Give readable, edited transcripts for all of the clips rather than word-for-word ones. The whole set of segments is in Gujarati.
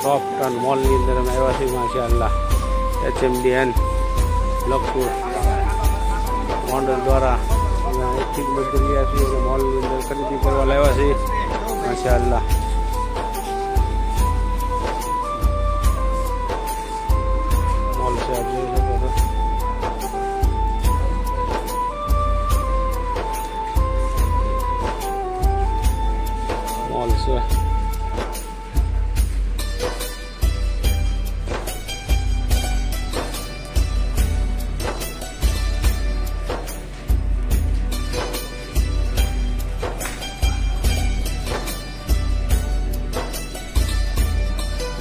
સોફ્ટ મોલની અંદર અમે આવ્યા છીએ માશાઅલ્લાહ. HMDN લખપુર મોડલ દ્વારા એકથી મજૂર રહ્યા છીએ અને મોલની અંદર ખરીદી કરવા લાવ્યા છીએ માશાઅલ્લાહ. મોલ છે આપ જોઈ શકો છો. મોલ છે.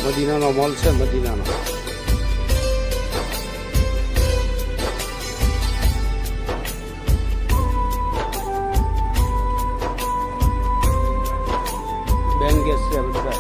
મદીનાનો મોલ છે. મદીનાનો બેંગેસ છે બધા.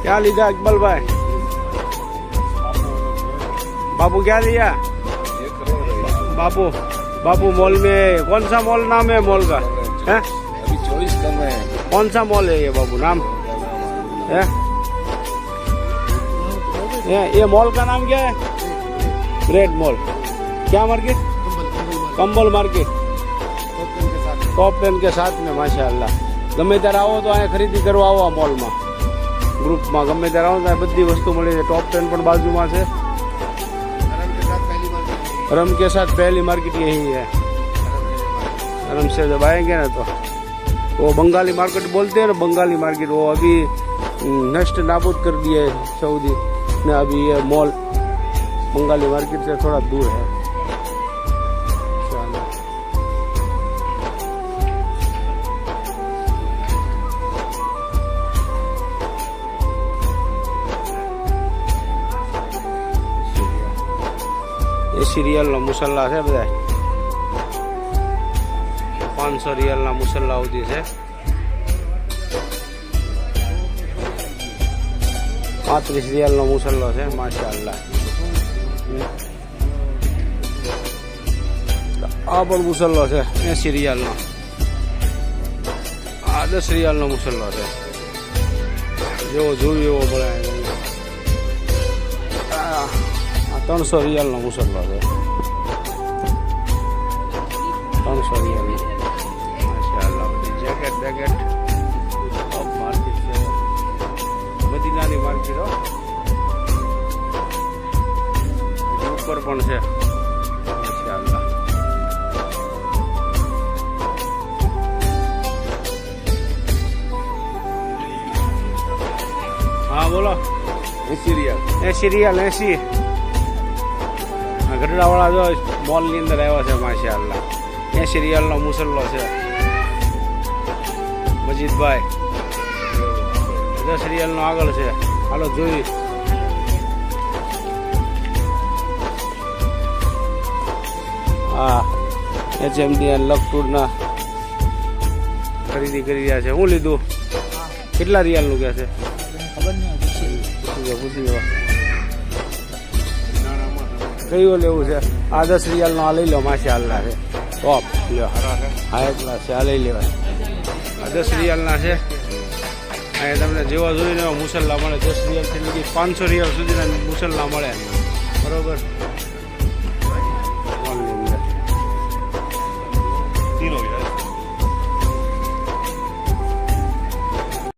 क्या लीधा इकबाल भाई? बाबू क्या लिया? बाबू बाबू मॉल में कौन सा मॉल नाम है मॉल का? है अभी 24 कर रहे हैं। कौन सा मॉल है ये बाबू नाम है? ये मॉल का नाम क्या है? Great mall. क्या मार्केट? कंबल मार्केट. टॉप 10 के साथ में माशाअल्लाह. गमे ત્યારે આવો તો અહીંયા ખરીદી કરવા આવો મોલમાં ગ્રુપમાં ગમે ત્યારે આવો તો બધી વસ્તુ મળી જાય. टॉप 10 પણ બાજુમાં છે. रम के साथ पहली मार्केट यही है. रम से जब आएंगे ना तो वो बंगाली मार्केट बोलते हैं ना, बंगाली मार्केट वो अभी नष्ट नाबूद कर दिए सऊदी ने. अभी ये मॉल बंगाली मार्केट से थोड़ा दूर है. ये सीरियल નો મુસલ્લા છે બધા. 500 રિયાલ ના મુસલ્લા ઉધી છે. 35 રિયાલ નો મુસલ્લો છે માશાઅલ્લાહ. આ પણ મુસલ્લો છે 80 રિયાલ નો. આ 10 રિયાલ નો મુસલ્લો છે. જેવો જોયું એવો મળે. 300 રિયાલ નો મુસલ્લો છે. 300 રિયાલ માશાઅલ્લાહ. જેકેટ બેકેટ ટોપ માર્કેટ છે. મદીનાની માર્કેટ હો. ઉપર પણ છે માશાઅલ્લાહ. હા બોલો. 80 रियाल. 80 રિયાલ 80. ગઢડા વાળા જો મોલ ની અંદર આવ્યો છે માશાઅલ્લાહ. 80 રિયાલ નો મુસલ્લો છે મજીદભાઈ. 10 રિયાલ નો આગળ છે. હાલો જોઈ. હા HMDN લખપુર ના ખરીદી કરી રહ્યા છે. હું લીધું? કેટલા રિયાલ નું કે છે? ખબર નહીં. પૂછી લો. કયું લેવું છે? આ 10 રિયાલ નો આ લઈ લો માશાઅલ્લાહ છે. ટોપ લ્યો. હાઈ ક્લાસ છે. આ લઈ લેવાય. આ 10 રિયાલ ના છે. અહીંયા તમને જેવા જોઈને એવા મુસલ્લા મળે, 10 રિયાલથી લગી 500 રિયાલ સુધીના મુસલ્લા મળે. બરોબર.